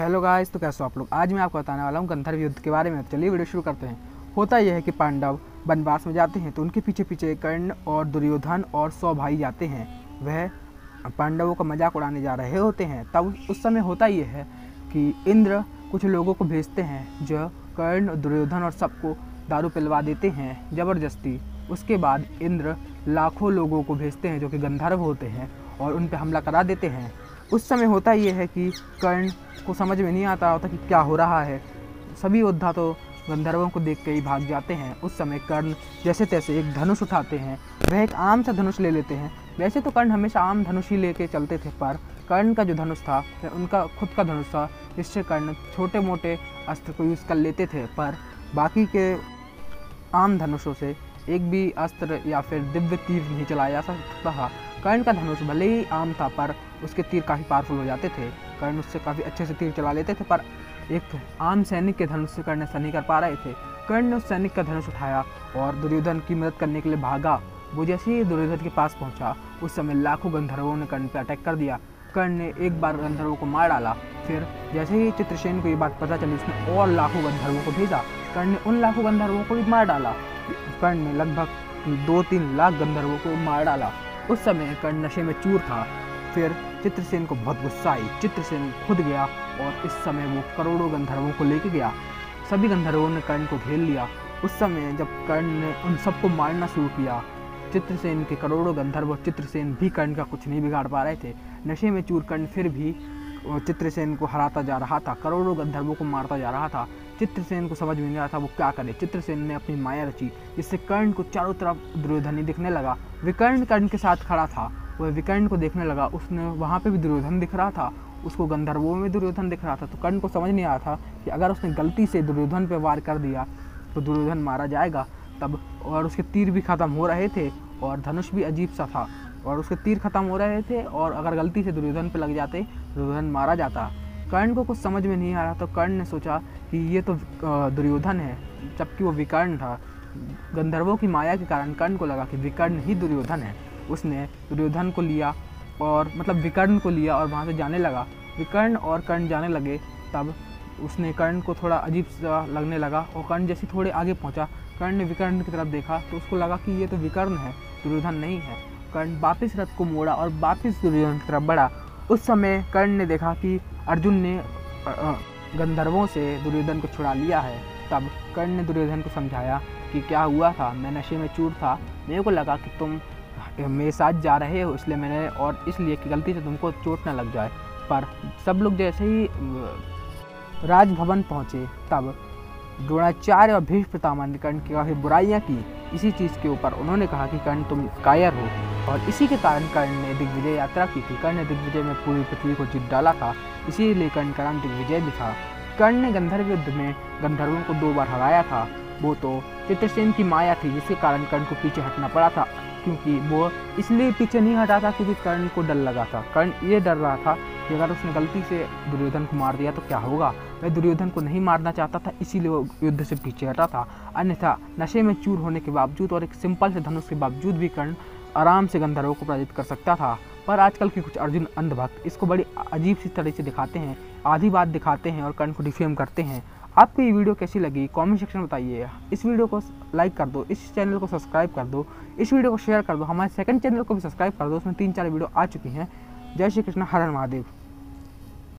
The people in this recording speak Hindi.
हेलो गाइस, तो कैसे हो आप लोग। आज मैं आपको बताने वाला हूँ गंधर्व युद्ध के बारे में। तो चलिए वीडियो शुरू करते हैं। होता यह है कि पांडव वनवास में जाते हैं तो उनके पीछे पीछे कर्ण और दुर्योधन और 100 भाई जाते हैं। वह पांडवों का मजाक उड़ाने जा रहे होते हैं। तब उस समय होता यह है कि इंद्र कुछ लोगों को भेजते हैं जो कर्ण, दुर्योधन और सबको दारू पिलवा देते हैं ज़बरदस्ती। उसके बाद इंद्र लाखों लोगों को भेजते हैं जो कि गंधर्व होते हैं और उन पर हमला करा देते हैं। उस समय होता ये है कि कर्ण को समझ में नहीं आता होता कि क्या हो रहा है। सभी योद्धा तो गंधर्वों को देख के ही भाग जाते हैं। उस समय कर्ण जैसे तैसे एक धनुष उठाते हैं। वह एक आम सा धनुष ले लेते हैं। वैसे तो कर्ण हमेशा आम धनुष ही लेके चलते थे, पर कर्ण का जो धनुष था वह उनका खुद का धनुष था, जिससे कर्ण छोटे मोटे अस्त्र को यूज़ कर लेते थे। पर बाकी के आम धनुषों से एक भी अस्त्र या फिर दिव्य तीर नहीं चलाया जा सकता था। कर्ण का धनुष भले ही आम था पर उसके तीर काफ़ी पावरफुल हो जाते थे। कर्ण उससे काफ़ी अच्छे से तीर चला लेते थे, पर एक आम सैनिक के धनुष से कर्ण ऐसा नहीं कर पा रहे थे। कर्ण ने उस सैनिक का धनुष उठाया और दुर्योधन की मदद करने के लिए भागा। वो जैसे ही दुर्योधन के पास पहुंचा, उस समय लाखों गंधर्वों ने कर्ण पर अटैक कर दिया। कर्ण ने एक बार गंधर्वों को मार डाला। फिर जैसे ही चित्रसेन को ये बात पता चली, उसने और लाखों गंधर्वों को भेजा। कर्ण ने उन लाखों गंधर्वों को भी मार डाला। कर्ण ने लगभग 2-3 लाख गंधर्वों को मार डाला। उस समय कर्ण नशे में चूर था। फिर चित्रसेन को बहुत गुस्सा आई। चित्रसेन खुद गया और इस समय वो करोड़ों गंधर्वों को लेके गया। सभी गंधर्वों ने कर्ण को घेर लिया। उस समय जब कर्ण ने उन सबको मारना शुरू किया, चित्रसेन के करोड़ों गंधर्व, चित्रसेन भी कर्ण का कुछ नहीं बिगाड़ पा रहे थे। नशे में चूर कर्ण फिर भी चित्रसेन को हराता जा रहा था, करोड़ों गंधर्वों को मारता जा रहा था। चित्रसेन को समझ में नहीं आ रहा था वो क्या करे। चित्रसेन ने अपनी माया रची, जिससे कर्ण को चारों तरफ दुर्योधन ही दिखने लगा। विकर्ण कर्ण के साथ खड़ा था, वह विकर्ण को देखने लगा। उसने वहाँ पे भी दुर्योधन दिख रहा था, उसको गंधर्वों में दुर्योधन दिख रहा था। तो कर्ण को समझ नहीं आया था कि अगर उसने गलती से दुर्योधन पे वार कर दिया तो दुर्योधन मारा जाएगा। तब और उसके तीर भी ख़त्म हो रहे थे और धनुष भी अजीब सा था और उसके तीर ख़त्म हो रहे थे, और अगर गलती से दुर्योधन पे लग जाते दुर्योधन मारा जाता। कर्ण को कुछ समझ में नहीं आ रहा, तो कर्ण ने सोचा कि ये तो दुर्योधन है, जबकि वो विकर्ण था। गंधर्वों की माया के कारण कर्ण को लगा कि विकर्ण ही दुर्योधन है। उसने दुर्योधन को लिया और विकर्ण को लिया और वहाँ से जाने लगा। विकर्ण और कर्ण जाने लगे। तब उसने कर्ण को थोड़ा अजीब सा लगने लगा और कर्ण जैसे थोड़े आगे पहुँचा, कर्ण ने विकर्ण की तरफ देखा तो उसको लगा कि ये तो विकर्ण है, दुर्योधन नहीं है। कर्ण वापस रथ को मोड़ा और वापस दुर्योधन की तरफ बढ़ा। उस समय कर्ण ने देखा कि अर्जुन ने गंधर्वों से दुर्योधन को छुड़ा लिया है। तब कर्ण ने दुर्योधन को समझाया कि क्या हुआ था, मैं नशे में चूर था, मेरे को लगा कि तुम मेरे साथ जा रहे हो, इसलिए मैंने, और इसलिए कि गलती से तुमको चोट न लग जाए। पर सब लोग जैसे ही राजभवन पहुँचे, तब द्रोणाचार्य और भीष्म पितामह ने कर्ण की काफ़ी बुराइयाँ की इसी चीज़ के ऊपर। उन्होंने कहा कि कर्ण तुम कायर हो, और इसी के कारण कर्ण ने दिग्विजय यात्रा की थी। कर्ण ने दिग्विजय में पूरी पृथ्वी को जीत डाला था, इसीलिए कर्ण का नाम दिग्विजय भी था। कर्ण ने गंधर्व युद्ध में गंधर्वों को 2 बार हराया था। वो तो चित्रसेन की माया थी, जिसके कारण कर्ण को पीछे हटना पड़ा था, क्योंकि वो इसलिए पीछे नहीं हटा था क्योंकि कर्ण को डर लगा था। कर्ण ये डर रहा था कि अगर उसने गलती से दुर्योधन को मार दिया तो क्या होगा। वह दुर्योधन को नहीं मारना चाहता था, इसीलिए वो युद्ध से पीछे हटा था। अन्यथा नशे में चूर होने के बावजूद और एक सिंपल से धनुष के बावजूद भी कर्ण आराम से गंधर्वों को पराजित कर सकता था। पर आजकल के कुछ अर्जुन अंधभक्त इसको बड़ी अजीब सी तरह से दिखाते हैं, आधी बात दिखाते हैं और कर्ण को डिफेम करते हैं। आपको ये वीडियो कैसी लगी कमेंट सेक्शन में बताइए। इस वीडियो को लाइक कर दो, इस चैनल को सब्सक्राइब कर दो, इस वीडियो को शेयर कर दो। हमारे सेकंड चैनल को भी सब्सक्राइब कर दो, उसमें 3-4 वीडियो आ चुकी हैं। जय श्री कृष्ण, हर हर महादेव।